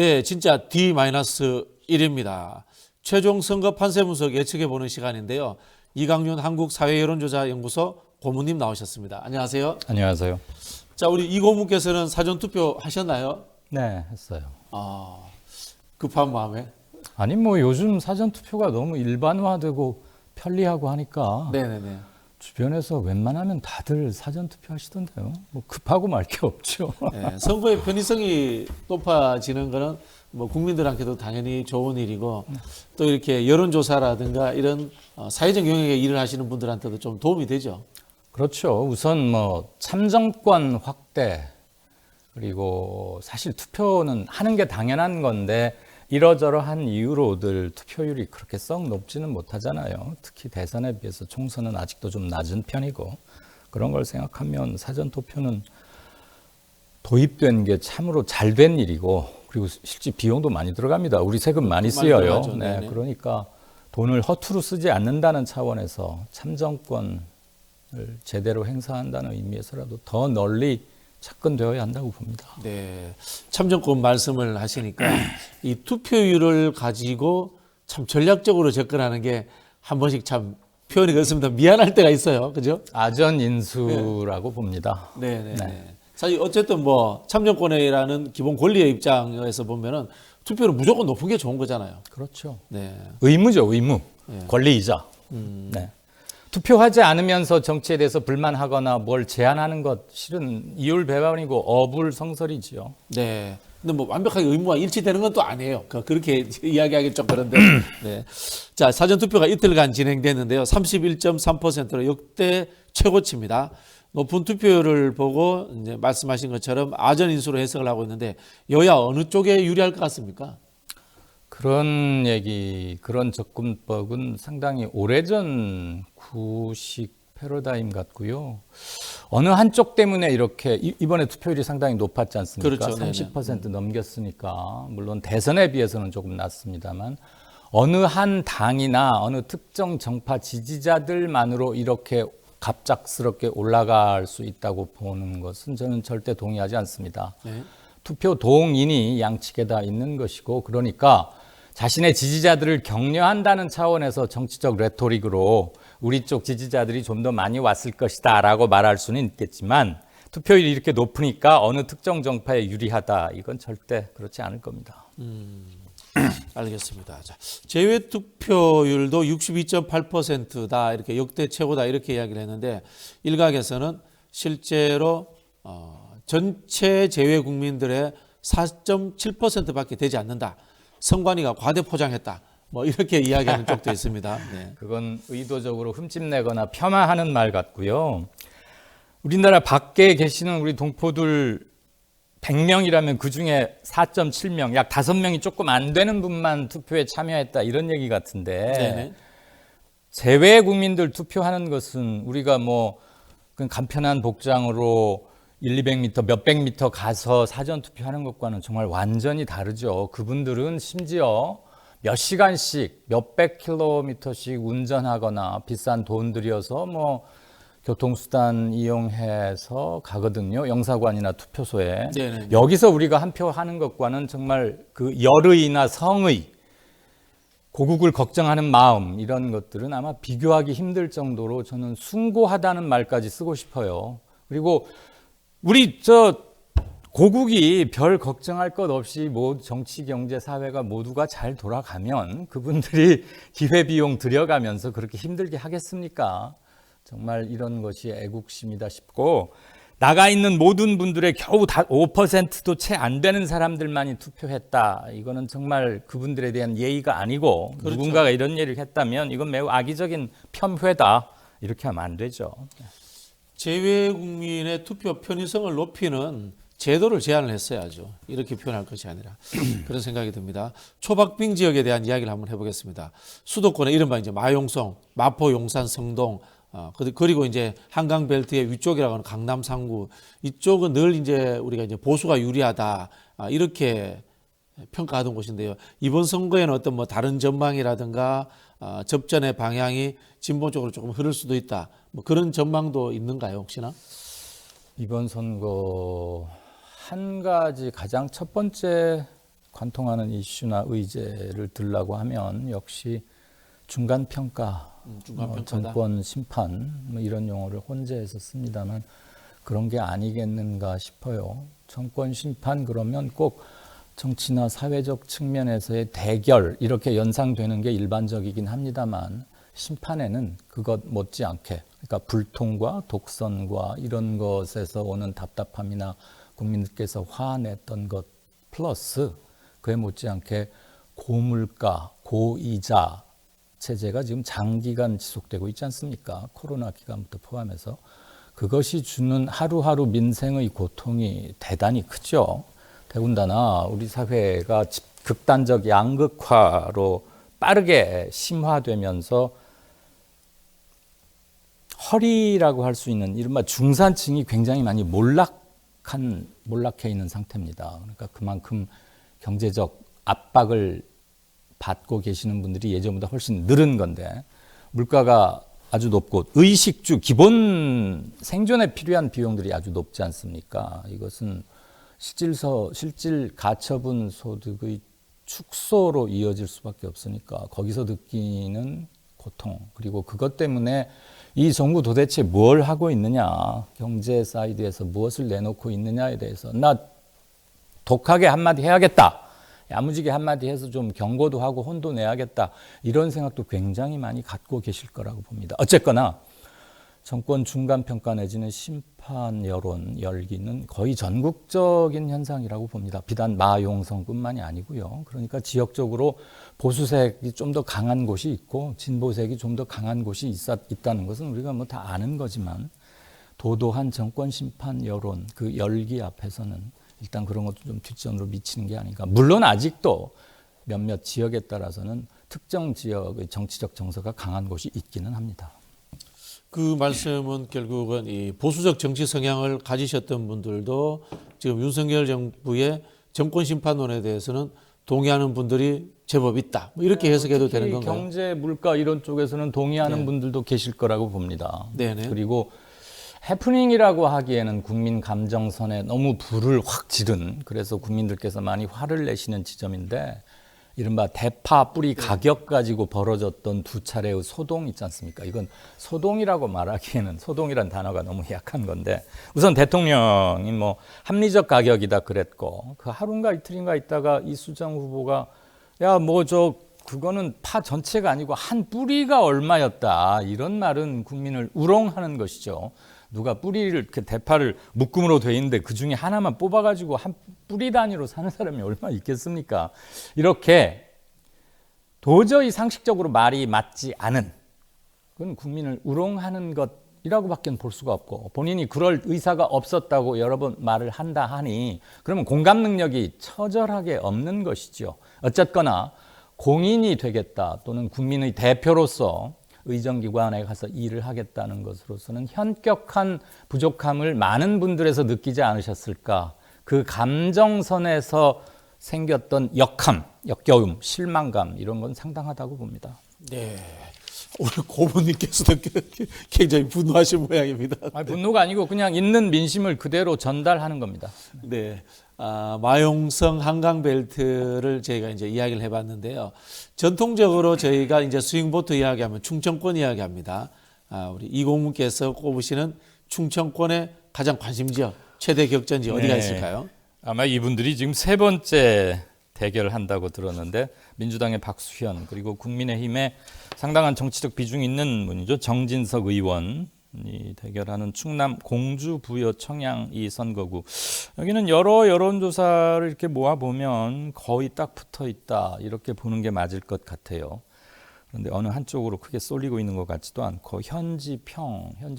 네, 진짜 D-1입니다. 최종 선거 판세 분석 예측해보는 시간인데요. 이강윤 한국사회여론조사연구소 고문님 나오셨습니다. 안녕하세요. 안녕하세요. 자, 우리 이 고문께서는 사전투표 하셨나요? 네, 했어요. 급한 마음에? 아니 뭐 요즘 사전 투표가 너무 일반화되고 편리하고 하니까 네네네. 주변에서 웬만하면 다들 사전 투표 하시던데요. 뭐 급하고 말 게 없죠. 네, 선거의 편의성이 높아지는 거는 뭐 국민들한테도 당연히 좋은 일이고 또 이렇게 여론조사라든가 이런 사회적 영역의 일을 하시는 분들한테도 좀 도움이 되죠. 그렇죠. 우선 뭐 참정권 확대 그리고 사실 투표는 하는 게 당연한 건데 이러저러한 이유로들 투표율이 그렇게 썩 높지는 못하잖아요. 특히 대선에 비해서 총선은 아직도 좀 낮은 편이고 그런 걸 생각하면 사전 투표는 도입된 게 참으로 잘 된 일이고 그리고 실제 비용도 많이 들어갑니다. 우리 세금 많이 쓰여요. 네, 그러니까 돈을 허투루 쓰지 않는다는 차원에서 참정권을 제대로 행사한다는 의미에서라도 더 널리 접근되어야 한다고 봅니다. 네, 참정권 말씀을 하시니까 이 투표율을 가지고 참 전략적으로 접근하는 게 한 번씩 참 표현이 그렇습니다. 미안할 때가 있어요, 그죠? 아전인수라고 봅니다. 네. 사실 어쨌든 뭐 참정권이라는 기본 권리의 입장에서 보면은 투표는 무조건 높은 게 좋은 거잖아요. 그렇죠. 네. 의무죠, 의무. 권리이자. 네. 투표하지 않으면서 정치에 대해서 불만하거나 뭘 제한하는 것 실은 이율배반이고 어불성설이지요. 네. 근데 뭐 완벽하게 의무와 일치되는 건 또 아니에요. 그렇게 이야기하기 좀 그런데. 네. 자, 사전투표가 이틀간 진행됐는데요. 31.3%로 역대 최고치입니다. 높은 투표율을 보고 이제 말씀하신 것처럼 아전인수로 해석을 하고 있는데 여야 어느 쪽에 유리할 것 같습니까? 그런 그런 접근법은 상당히 오래전 구식 패러다임 같고요. 어느 한쪽 때문에 이렇게 이번에 투표율이 상당히 높았지 않습니까? 그렇죠. 30% 넘겼으니까 물론 대선에 비해서는 조금 낮습니다만 어느 한 당이나 어느 특정 정파 지지자들만으로 이렇게 갑작스럽게 올라갈 수 있다고 보는 것은 저는 절대 동의하지 않습니다. 네. 투표 동인이 양측에 다 있는 것이고 그러니까 자신의 지지자들을 격려한다는 차원에서 정치적 레토릭으로 우리 쪽 지지자들이 좀 더 많이 왔을 것이다 라고 말할 수는 있겠지만 투표율이 이렇게 높으니까 어느 특정 정파에 유리하다 이건 절대 그렇지 않을 겁니다. 알겠습니다. 자, 제외 투표율도 62.8%다 이렇게 역대 최고다 이렇게 이야기를 했는데 일각에서는 실제로 전체 제외 국민들의 4.7%밖에 되지 않는다. 선관위가 과대 포장했다. 뭐 이렇게 이야기하는 쪽도 있습니다. 네. 그건 의도적으로 흠집내거나 폄하하는 말 같고요. 우리나라 밖에 계시는 우리 동포들 100명이라면 그중에 4.7명, 약 5명이 조금 안 되는 분만 투표에 참여했다 이런 얘기 같은데 네네. 제외 국민들 투표하는 것은 우리가 뭐 간편한 복장으로 200m, 몇백 미터 가서 사전 투표하는 것과는 정말 완전히 다르죠. 그분들은 심지어 몇 시간씩 몇백 킬로미터씩 운전하거나 비싼 돈 들여서 뭐 교통수단 이용해서 가거든요. 영사관이나 투표소에. 네네. 여기서 우리가 한 표 하는 것과는 정말 그 열의나 성의, 고국을 걱정하는 마음 이런 것들은 아마 비교하기 힘들 정도로 저는 숭고하다는 말까지 쓰고 싶어요. 그리고 우리 고국이 별 걱정할 것 없이 뭐 정치, 경제, 사회가 모두가 잘 돌아가면 그분들이 기회비용 들여가면서 그렇게 힘들게 하겠습니까? 정말 이런 것이 애국심이다 싶고 나가 있는 모든 분들의 겨우 5%도 채 안 되는 사람들만이 투표했다. 이거는 정말 그분들에 대한 예의가 아니고 그렇죠. 누군가가 이런 얘기를 했다면 이건 매우 악의적인 폄훼다. 이렇게 하면 안 되죠. 제외 국민의 투표 편의성을 높이는 제도를 제안을 했어야죠. 이렇게 표현할 것이 아니라 그런 생각이 듭니다. 초박빙 지역에 대한 이야기를 한번 해보겠습니다. 수도권의 이른바 이제 마용성, 마포, 용산, 성동, 그리고 이제 한강 벨트의 위쪽이라고 하는 강남 상구 이쪽은 늘 이제 우리가 이제 보수가 유리하다 이렇게 평가하던 곳인데요. 이번 선거에는 어떤 뭐 다른 전망이라든가 접전의 방향이 진보 쪽으로 조금 흐를 수도 있다. 뭐 그런 전망도 있는가요, 혹시나? 이번 선거 한 가지 가장 첫 번째 관통하는 이슈나 의제를 들라고 하면 역시 중간 평가, 정권 심판 뭐 이런 용어를 혼재해서 씁니다만 그런 게 아니겠는가 싶어요. 정권 심판 그러면 꼭 정치나 사회적 측면에서의 대결 이렇게 연상되는 게 일반적이긴 합니다만 심판에는 그것 못지않게 그러니까 불통과 독선과 이런 것에서 오는 답답함이나 국민들께서 화냈던 것 플러스 그에 못지않게 고물가, 고이자 체제가 지금 장기간 지속되고 있지 않습니까? 코로나 기간부터 포함해서 그것이 주는 하루하루 민생의 고통이 대단히 크죠. 더군다나 우리 사회가 극단적 양극화로 빠르게 심화되면서 허리라고 할 수 있는 이른바 중산층이 굉장히 많이 몰락해 있는 상태입니다. 그러니까 그만큼 경제적 압박을 받고 계시는 분들이 예전보다 훨씬 늘은 건데 물가가 아주 높고 의식주 기본 생존에 필요한 비용들이 아주 높지 않습니까? 이것은 실질 가처분 소득의 축소로 이어질 수밖에 없으니까 거기서 느끼는 고통 그리고 그것 때문에 이 정부 도대체 뭘 하고 있느냐 경제 사이드에서 무엇을 내놓고 있느냐에 대해서 나 독하게 한마디 해야겠다 야무지게 한마디 해서 좀 경고도 하고 혼도 내야겠다 이런 생각도 굉장히 많이 갖고 계실 거라고 봅니다. 어쨌거나 정권 중간평가 내지는 심판 여론 열기는 거의 전국적인 현상이라고 봅니다. 비단 마용성뿐만이 아니고요. 그러니까 지역적으로 보수색이 좀 더 강한 곳이 있고 진보색이 좀 더 강한 곳이 있다는 것은 우리가 뭐 다 아는 거지만 도도한 정권 심판 여론 그 열기 앞에서는 일단 그런 것도 좀 뒷전으로 미치는 게 아닌가. 물론 아직도 몇몇 지역에 따라서는 특정 지역의 정치적 정서가 강한 곳이 있기는 합니다. 그 말씀은 결국은 이 보수적 정치 성향을 가지셨던 분들도 지금 윤석열 정부의 정권 심판론에 대해서는 동의하는 분들이 제법 있다. 뭐 이렇게 해석해도 되는 건가요? 경제, 물가 이런 쪽에서는 동의하는 분들도 계실 거라고 봅니다. 네네. 그리고 해프닝이라고 하기에는 국민 감정선에 너무 불을 확 지른 그래서 국민들께서 많이 화를 내시는 지점인데 이른바 대파 뿌리 가격 가지고 벌어졌던 두 차례의 소동 있지 않습니까? 이건 소동이라고 말하기에는 소동이란 단어가 너무 약한 건데 우선 대통령이 뭐 합리적 가격이다 그랬고 그 하루인가 이틀인가 있다가 이수정 후보가 야 뭐 그거는 파 전체가 아니고 한 뿌리가 얼마였다 이런 말은 국민을 우롱하는 것이죠. 누가 뿌리를 대파를 묶음으로 돼 있는데 그 중에 하나만 뽑아가지고 한 뿌리 단위로 사는 사람이 얼마나 있겠습니까? 이렇게 도저히 상식적으로 말이 맞지 않은 그건 국민을 우롱하는 것이라고밖에 볼 수가 없고 본인이 그럴 의사가 없었다고 여러 번 말을 한다 하니 그러면 공감 능력이 처절하게 없는 것이죠. 어쨌거나 공인이 되겠다 또는 국민의 대표로서 의정기관에 가서 일을 하겠다는 것으로서는 현격한 부족함을 많은 분들에서 느끼지 않으셨을까. 그 감정선에서 생겼던 역함, 역겨움, 실망감 이런 건 상당하다고 봅니다. 네. 오늘 고모님께서도 굉장히 분노하신 모양입니다. 분노가 아니고 그냥 있는 민심을 그대로 전달하는 겁니다. 네. 마용성 한강벨트를 저희가 이제 이야기를 해봤는데요. 전통적으로 저희가 이제 스윙보트 이야기하면 충청권 이야기합니다. 우리 이공문께서 꼽으시는 충청권의 가장 관심지역, 최대 격전지 어디가 있을까요? 아마 이분들이 지금 세 번째 대결을 한다고 들었는데 민주당의 박수현 그리고 국민의힘에 상당한 정치적 비중이 있는 분이죠. 정진석 의원이 대결하는 충남 공주 부여 청양 이 선거구 여기는 여러 여론조사를 이렇게 모아보면 거의 딱 붙어 있다 이렇게 보는 게 맞을 것 같아요. 그런데 어느 한쪽으로 크게 쏠리고 있는 것 같지도 않고 현지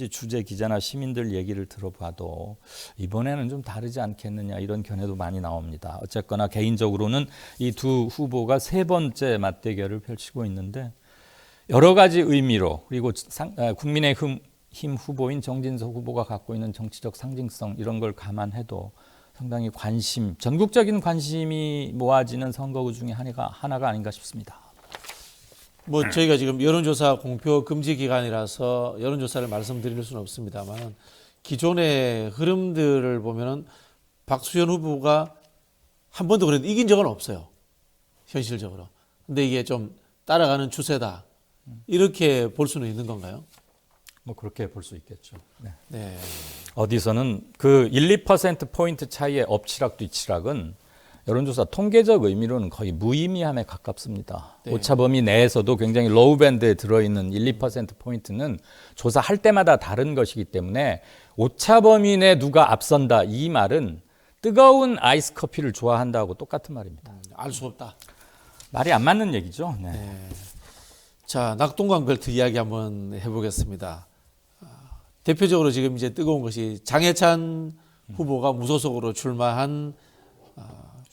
주재 기자나 시민들 얘기를 들어봐도 이번에는 좀 다르지 않겠느냐 이런 견해도 많이 나옵니다. 어쨌거나 개인적으로는 이 두 후보가 세 번째 맞대결을 펼치고 있는데 여러 가지 의미로 그리고 국민의힘 후보인 정진석 후보가 갖고 있는 정치적 상징성 이런 걸 감안해도 상당히 전국적인 관심이 모아지는 선거구 중에 하나가 아닌가 싶습니다. 뭐 저희가 지금 여론조사 공표 금지 기간이라서 여론조사를 말씀드릴 수는 없습니다만 기존의 흐름들을 보면은 박수현 후보가 한 번도 그래도 이긴 적은 없어요. 현실적으로. 근데 이게 좀 따라가는 추세다. 이렇게 볼 수는 있는 건가요? 뭐 그렇게 볼 수 있겠죠. 네. 네. 어디서는 그 1, 2% 포인트 차이의 엎치락 뒤치락은 여론조사 통계적 의미로는 거의 무의미함에 가깝습니다. 네. 오차범위 내에서도 굉장히 로우 밴드에 들어있는 1, 2% 포인트는 조사할 때마다 다른 것이기 때문에 오차범위 내 누가 앞선다 이 말은 뜨거운 아이스 커피를 좋아한다고 똑같은 말입니다. 알 수 없다. 말이 안 맞는 얘기죠. 네. 자, 낙동강 벨트 이야기 한번 해보겠습니다. 대표적으로 지금 이제 뜨거운 것이 장해찬 후보가 무소속으로 출마한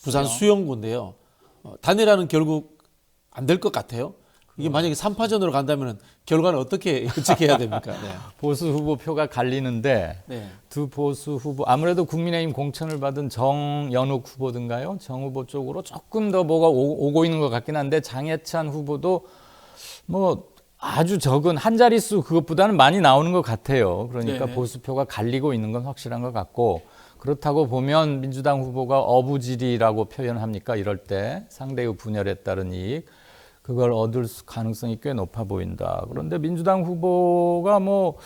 부산 수영구인데요. 단일화는 결국 안 될 것 같아요. 이게 만약에 3파전으로 간다면 결과는 어떻게 예측해야 됩니까? 네. 보수 후보 표가 갈리는데 네. 두 보수 후보 아무래도 국민의힘 공천을 받은 정연욱 후보든가요? 정 후보 쪽으로 조금 더 뭐가 오고 있는 것 같긴 한데 장해찬 후보도 뭐 아주 적은 한 자릿수 그것보다는 많이 나오는 것 같아요. 그러니까 네네. 보수표가 갈리고 있는 건 확실한 것 같고 그렇다고 보면 민주당 후보가 어부지리라고 표현합니까? 이럴 때 상대의 분열에 따른 이익 그걸 얻을 가능성이 꽤 높아 보인다. 그런데 민주당 후보가 뭐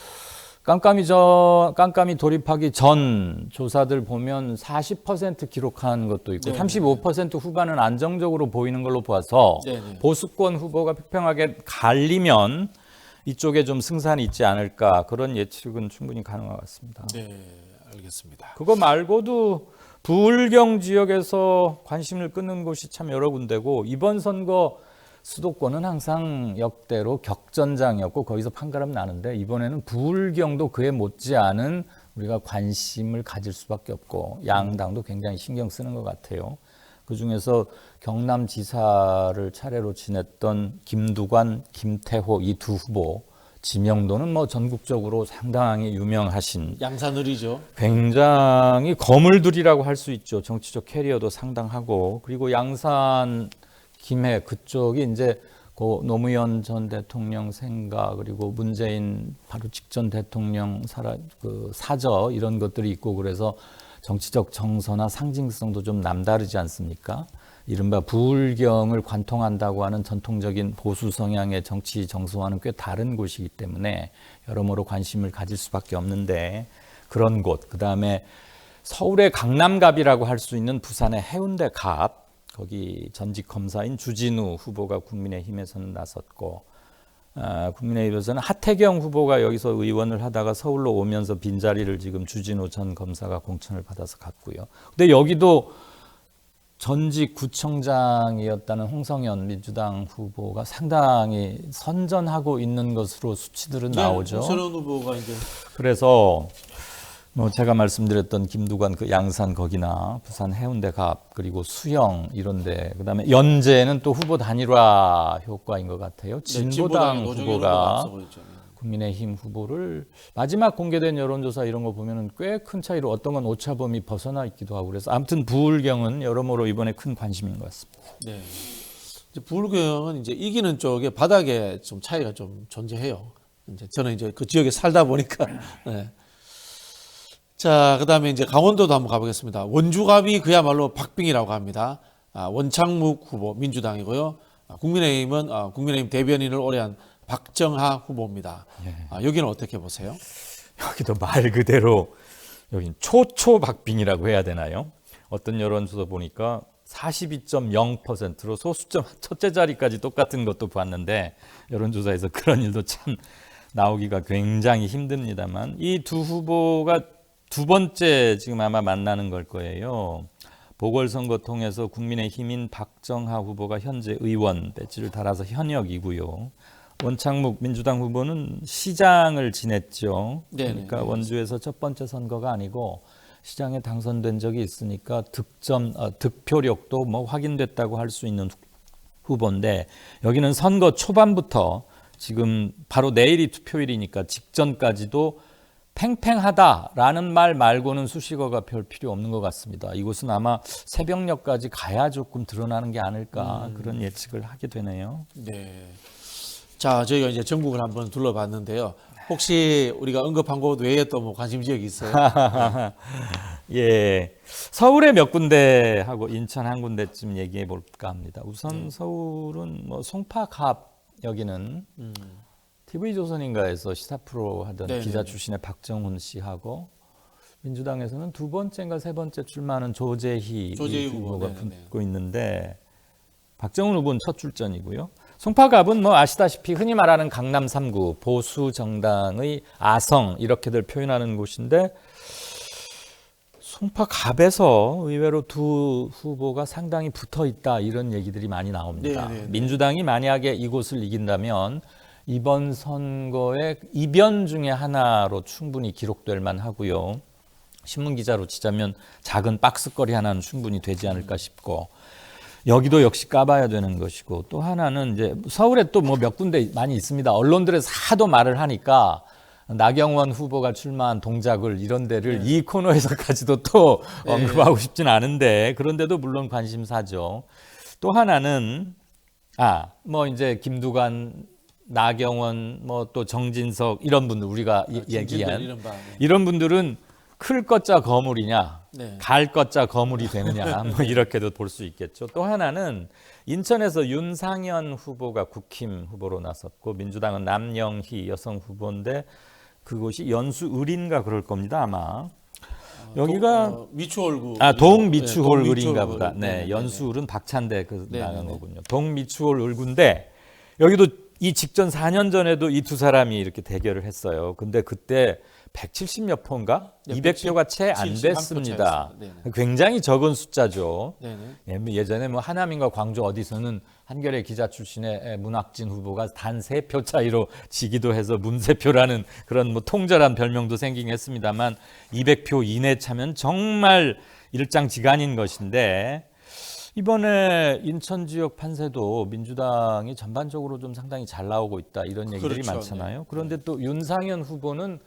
깜깜이 돌입하기 전 조사들 보면 40% 기록한 것도 있고 네. 35% 후반은 안정적으로 보이는 걸로 봐서 네, 네. 보수권 후보가 팽팽하게 갈리면 이쪽에 좀 승산이 있지 않을까 그런 예측은 충분히 가능한 것 같습니다. 네, 알겠습니다. 그거 말고도 부울경 지역에서 관심을 끄는 곳이 참 여러 군데고 이번 선거 수도권은 항상 역대로 격전장이었고 거기서 판가름 나는데 이번에는 부울경도 그에 못지않은 우리가 관심을 가질 수밖에 없고 양당도 굉장히 신경 쓰는 것 같아요. 그중에서 경남지사를 차례로 지냈던 김두관, 김태호 이 두 후보 지명도는 뭐 전국적으로 상당히 유명하신 양산을이죠. 굉장히 거물들이라고 할 수 있죠. 정치적 캐리어도 상당하고 그리고 양산 김해 그쪽이 이제 고 노무현 전 대통령 생가 그리고 문재인 바로 직전 대통령 사저 이런 것들이 있고 그래서 정치적 정서나 상징성도 좀 남다르지 않습니까? 이른바 부울경을 관통한다고 하는 전통적인 보수 성향의 정치 정서와는 꽤 다른 곳이기 때문에 여러모로 관심을 가질 수밖에 없는데 그런 곳 그다음에 서울의 강남갑이라고 할 수 있는 부산의 해운대갑 거기 전직 검사인 주진우 후보가 국민의힘에서는 나섰고 국민의힘에서는 하태경 후보가 여기서 의원을 하다가 서울로 오면서 빈자리를 지금 주진우 전 검사가 공천을 받아서 갔고요. 근데 여기도 전직 구청장이었다는 홍성현 민주당 후보가 상당히 선전하고 있는 것으로 수치들은 나오죠. 홍선현 후보가 이제 그래서 뭐 제가 말씀드렸던 김두관 그 양산 거기나 부산 해운대갑 그리고 수영 이런데 그다음에 연제는 또 후보 단일화 효과인 것 같아요. 진보당 후보가 국민의힘 후보를 마지막 공개된 여론조사 이런 거 보면은 꽤 큰 차이로 어떤 건 오차범위 벗어나 있기도 하고 그래서 아무튼 부울경은 여러모로 이번에 큰 관심인 것 같습니다. 네. 이제 부울경은 이제 이기는 쪽에 바닥에 좀 차이가 좀 존재해요. 이제 저는 이제 그 지역에 살다 보니까. 네. 자, 그다음에 이제 강원도도 한번 가보겠습니다. 원주갑이 그야말로 박빙이라고 합니다. 원창묵 후보 민주당이고요. 국민의힘은 국민의힘 대변인을 오래 한 박정하 후보입니다. 여기는 어떻게 보세요? 여기도 말 그대로 여긴 초초박빙이라고 해야 되나요? 어떤 여론조사 보니까 42.0%로 소수점 첫째 자리까지 똑같은 것도 봤는데 여론조사에서 그런 일도 참 나오기가 굉장히 힘듭니다만 이 두 후보가 두 번째 지금 아마 만나는 걸 거예요. 보궐선거 통해서 국민의힘인 박정하 후보가 현재 의원 배지를 달아서 현역이고요. 원창묵 민주당 후보는 시장을 지냈죠. 그러니까 네네. 원주에서 첫 번째 선거가 아니고 시장에 당선된 적이 있으니까 득표력도 뭐 확인됐다고 할 수 있는 후보인데 여기는 선거 초반부터 지금 바로 내일이 투표일이니까 직전까지도 팽팽하다라는 말 말고는 수식어가 별 필요 없는 것 같습니다. 이곳은 아마 새벽녘까지 가야 조금 드러나는 게 아닐까 그런 예측을 하게 되네요. 네. 자, 저희가 이제 전국을 한번 둘러봤는데요. 혹시 우리가 언급한 곳 외에 또 뭐 관심 지역이 있어요? 예, 서울에 몇 군데 하고 인천 한 군데쯤 얘기해 볼까 합니다. 우선 서울은 뭐 송파갑 여기는 TV조선인가에서 시사 프로 하던 네네네. 기자 출신의 박정훈 씨하고 민주당에서는 두 번째인가 세 번째 출마하는 조재희 후보가 네네네. 붙고 있는데 박정훈 후보는 첫 출전이고요. 송파갑은 뭐 아시다시피 흔히 말하는 강남 3구 보수 정당의 아성 이렇게들 표현하는 곳인데 송파갑에서 의외로 두 후보가 상당히 붙어 있다 이런 얘기들이 많이 나옵니다. 네네네. 민주당이 만약에 이곳을 이긴다면 이번 선거의 이변 중에 하나로 충분히 기록될 만하고요. 신문 기자로 치자면 작은 박스거리 하나는 충분히 되지 않을까 싶고 여기도 역시 까봐야 되는 것이고 또 하나는 이제 서울에 또 뭐 몇 군데 많이 있습니다. 언론들에서 하도 말을 하니까 나경원 후보가 출마한 동작을 이런 데를 이 코너에서까지도 또 언급하고 싶진 않은데 그런데도 물론 관심사죠. 또 하나는 뭐 이제 김두관, 나경원, 뭐 또 정진석 이런 분들 우리가 얘기한 이런 분들은 클 것자 거물이냐, 갈 것자 거물이 되느냐, 뭐 이렇게도 볼 수 있겠죠. 또 하나는 인천에서 윤상현 후보가 국힘 후보로 나섰고 민주당은 남영희 여성 후보인데 그곳이 연수을인가 그럴 겁니다 아마. 여기가 미추홀구. 동미추홀 을인가 동미추홀 보다. 을. 네, 연수을은 박찬대 나간 네네네. 거군요. 동미추홀 을군데 여기도 이 직전 4년 전에도 이 두 사람이 이렇게 대결을 했어요. 근데 그때 170몇 표인가? 네, 200표가 채 안 71표 됐습니다. 차이였습니다. 네네. 굉장히 적은 숫자죠. 네네. 예전에 뭐 하남인가 광주 어디서는 한겨레 기자 출신의 문학진 후보가 단 3표 차이로 지기도 해서 문세표라는 그런 뭐 통절한 별명도 생기긴 했습니다만 200표 이내 차면 정말 일장지간인 것인데 이번에 인천 지역 판세도 민주당이 전반적으로 좀 상당히 잘 나오고 있다 이런 얘기들이 그렇죠. 많잖아요. 그런데 또 윤상현 후보는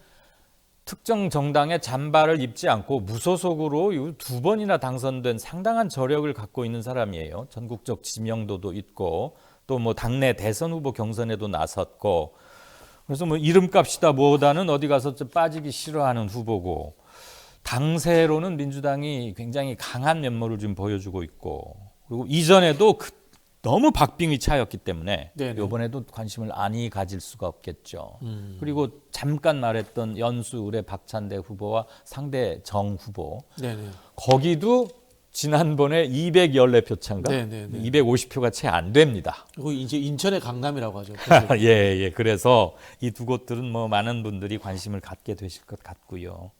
특정 정당의 잔발을 입지 않고 무소속으로 두 번이나 당선된 상당한 저력을 갖고 있는 사람이에요. 전국적 지명도도 있고 또 뭐 당내 대선 후보 경선에도 나섰고 그래서 뭐 이름값이다 뭐다는 어디 가서 좀 빠지기 싫어하는 후보고 당세로는 민주당이 굉장히 강한 면모를 좀 보여주고 있고 그리고 이전에도 너무 박빙의 차였기 때문에 네네. 이번에도 관심을 많이 가질 수가 없겠죠. 그리고 잠깐 말했던 연수을의 박찬대 후보와 상대 정 후보 네네. 거기도 지난번에 214표 차인가? 네네네. 250표가 채 안 됩니다. 그리고 이제 인천의 강남이라고 하죠. 예. 그래서 이 두 곳들은 뭐 많은 분들이 관심을 갖게 되실 것 같고요.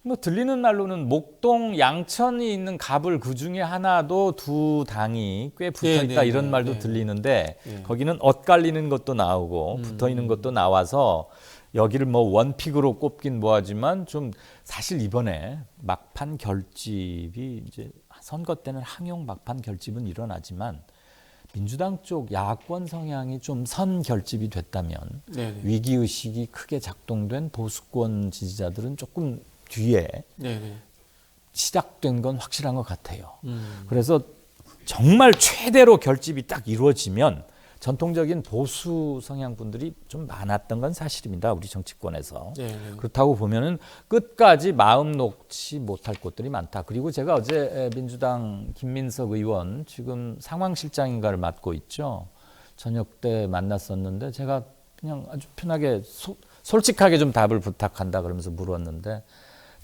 뭐 들리는 말로는 목동, 양천이 있는 갑을 그 중에 하나도 두 당이 꽤 붙어 있다 이런 말도 들리는데 거기는 엇갈리는 것도 나오고 붙어 있는 것도 나와서 여기를 뭐 원픽으로 꼽긴 뭐하지만 좀 사실 이번에 막판 결집이 이제 선거 때는 항용 막판 결집은 일어나지만 민주당 쪽 야권 성향이 좀 선 결집이 됐다면 위기 의식이 크게 작동된 보수권 지지자들은 조금 뒤에 시작된 건 확실한 것 같아요. 그래서 정말 최대로 결집이 딱 이루어지면 전통적인 보수 성향 분들이 좀 많았던 건 사실입니다. 우리 정치권에서. 그렇다고 보면은 끝까지 마음 놓지 못할 곳들이 많다. 그리고 제가 어제 민주당 김민석 의원 지금 상황실장인가를 맡고 있죠. 저녁 때 만났었는데 제가 그냥 아주 편하게 솔직하게 좀 답을 부탁한다 그러면서 물었는데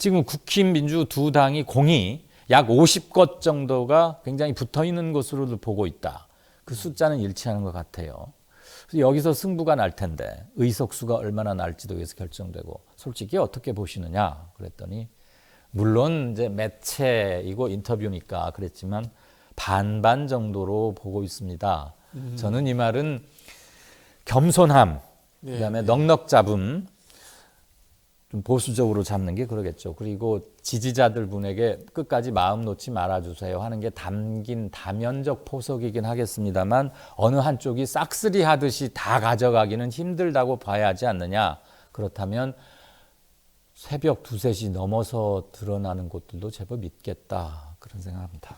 지금 국힘 민주 두 당이 공이 약 50곳 정도가 굉장히 붙어 있는 것으로도 보고 있다. 그 숫자는 일치하는 것 같아요. 그래서 여기서 승부가 날 텐데 의석수가 얼마나 날지도 여기서 결정되고 솔직히 어떻게 보시느냐 그랬더니 물론 이제 매체이고 인터뷰니까 그랬지만 반반 정도로 보고 있습니다. 저는 이 말은 겸손함, 그다음에 넉넉 잡음, 좀 보수적으로 잡는 게 그러겠죠. 그리고 지지자들 분에게 끝까지 마음 놓지 말아주세요 하는 게 담긴 다면적 포석이긴 하겠습니다만 어느 한쪽이 싹쓸이 하듯이 다 가져가기는 힘들다고 봐야 하지 않느냐. 그렇다면 새벽 2, 3시 넘어서 드러나는 곳들도 제법 있겠다. 그런 생각합니다.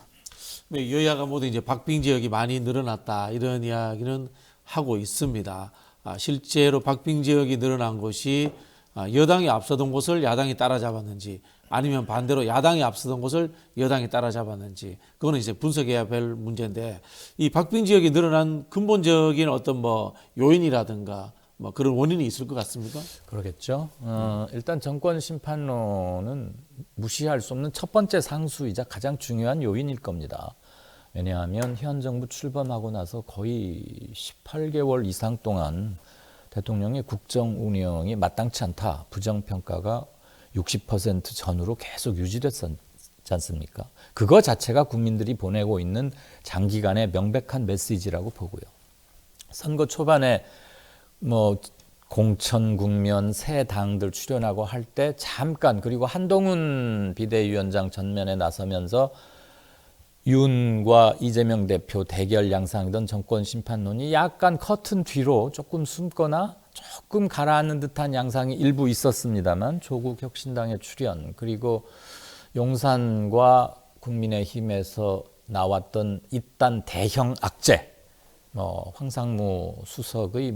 여야가 모두 이제 박빙 지역이 많이 늘어났다 이런 이야기는 하고 있습니다. 실제로 박빙 지역이 늘어난 것이 여당이 앞서던 곳을 야당이 따라잡았는지 아니면 반대로 야당이 앞서던 곳을 여당이 따라잡았는지 그거는 이제 분석해야 될 문제인데 이 박빙 지역이 늘어난 근본적인 어떤 뭐 요인이라든가 뭐 그런 원인이 있을 것 같습니까? 그러겠죠. 일단 정권 심판론은 무시할 수 없는 첫 번째 상수이자 가장 중요한 요인일 겁니다. 왜냐하면 현 정부 출범하고 나서 거의 18개월 이상 동안 대통령의 국정 운영이 마땅치 않다. 부정평가가 60% 전후로 계속 유지됐지 않습니까? 그거 자체가 국민들이 보내고 있는 장기간의 명백한 메시지라고 보고요. 선거 초반에 뭐 공천 국면 새 당들 출연하고 할 때 잠깐 그리고 한동훈 비대위원장 전면에 나서면서 윤과 이재명 대표 대결 양상이던 정권 심판론이 약간 커튼 뒤로 조금 숨거나 조금 가라앉는 듯한 양상이 일부 있었습니다만 조국 혁신당의 출연 그리고 용산과 국민의힘에서 나왔던 잇단 대형 악재 황상무 수석의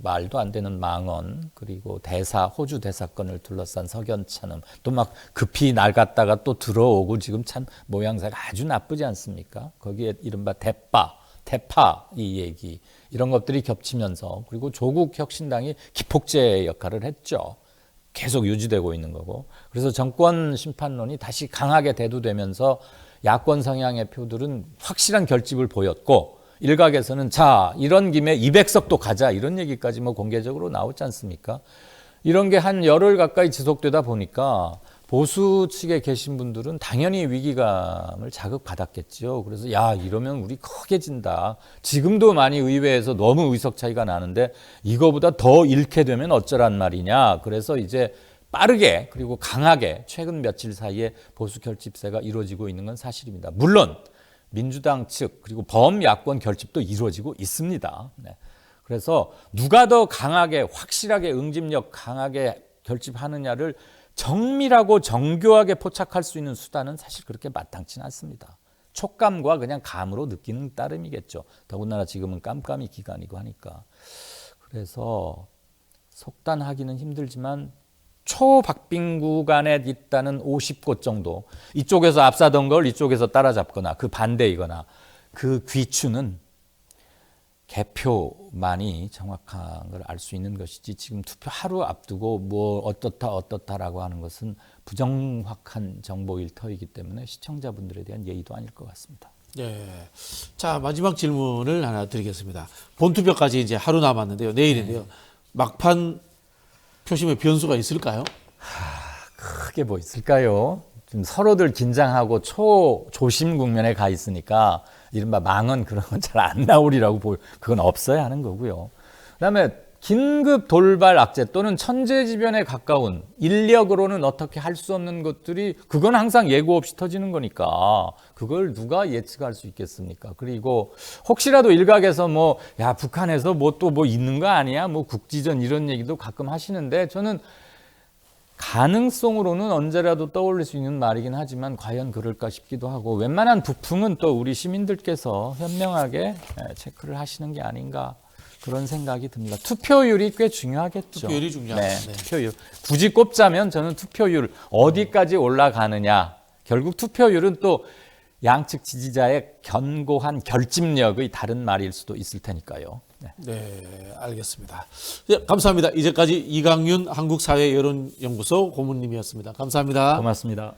말도 안 되는 망언 그리고 호주 대사건을 둘러싼 석연찮음 또 막 급히 나갔다가 또 들어오고 지금 참 모양새가 아주 나쁘지 않습니까? 거기에 이른바 대파 이 얘기 이런 것들이 겹치면서 그리고 조국 혁신당이 기폭제 역할을 했죠. 계속 유지되고 있는 거고 그래서 정권 심판론이 다시 강하게 대두되면서 야권 성향의 표들은 확실한 결집을 보였고 일각에서는 자 이런 김에 200석도 가자 이런 얘기까지 공개적으로 나오지 않습니까? 이런 게 한 열흘 가까이 지속되다 보니까 보수 측에 계신 분들은 당연히 위기감을 자극받았겠죠. 그래서 야 이러면 우리 크게 진다. 지금도 많이 의회에서 너무 의석 차이가 나는데 이거보다 더 잃게 되면 어쩌란 말이냐. 그래서 이제 빠르게 그리고 강하게 최근 며칠 사이에 보수 결집세가 이루어지고 있는 건 사실입니다. 물론 민주당 측 그리고 범야권 결집도 이루어지고 있습니다. 네. 그래서 누가 더 강하게 확실하게 응집력 강하게 결집하느냐를 정밀하고 정교하게 포착할 수 있는 수단은 사실 그렇게 마땅치는 않습니다. 촉감과 그냥 감으로 느끼는 따름이겠죠. 더군다나 지금은 깜깜이 기간이고 하니까. 그래서 속단하기는 힘들지만 초박빙 구간에 있다는 50곳 정도 이쪽에서 앞사던 걸 이쪽에서 따라잡거나 그 반대이거나 그 귀추는 개표만이 정확한 걸 알 수 있는 것이지 지금 투표 하루 앞두고 뭐 어떻다라고 하는 것은 부정확한 정보 일터이기 때문에 시청자분들에 대한 예의도 아닐 것 같습니다. 네. 자 마지막 질문을 하나 드리겠습니다. 본투표까지 이제 하루 남았는데요. 내일인데요. 막판 표심의 변수가 있을까요? 크게 뭐 있을까요? 지금 서로들 긴장하고 조심 국면에 가 있으니까 이른바 망언 그런 건 잘 안 나오리라고 그건 없어야 하는 거고요. 그다음에 긴급 돌발 악재 또는 천재지변에 가까운 인력으로는 어떻게 할 수 없는 것들이 그건 항상 예고 없이 터지는 거니까 그걸 누가 예측할 수 있겠습니까? 그리고 혹시라도 일각에서 야 북한에서 또 있는 거 아니야? 국지전 이런 얘기도 가끔 하시는데 저는 가능성으로는 언제라도 떠올릴 수 있는 말이긴 하지만 과연 그럴까 싶기도 하고 웬만한 부품은 또 우리 시민들께서 현명하게 체크를 하시는 게 아닌가 그런 생각이 듭니다. 투표율이 꽤 중요하겠죠. 투표율이 중요하죠. 네, 투표율. 굳이 꼽자면 저는 투표율 어디까지 올라가느냐. 결국 투표율은 또 양측 지지자의 견고한 결집력의 다른 말일 수도 있을 테니까요. 네, 알겠습니다. 네, 감사합니다. 이제까지 이강윤 한국사회여론연구소 고문님이었습니다. 감사합니다. 고맙습니다.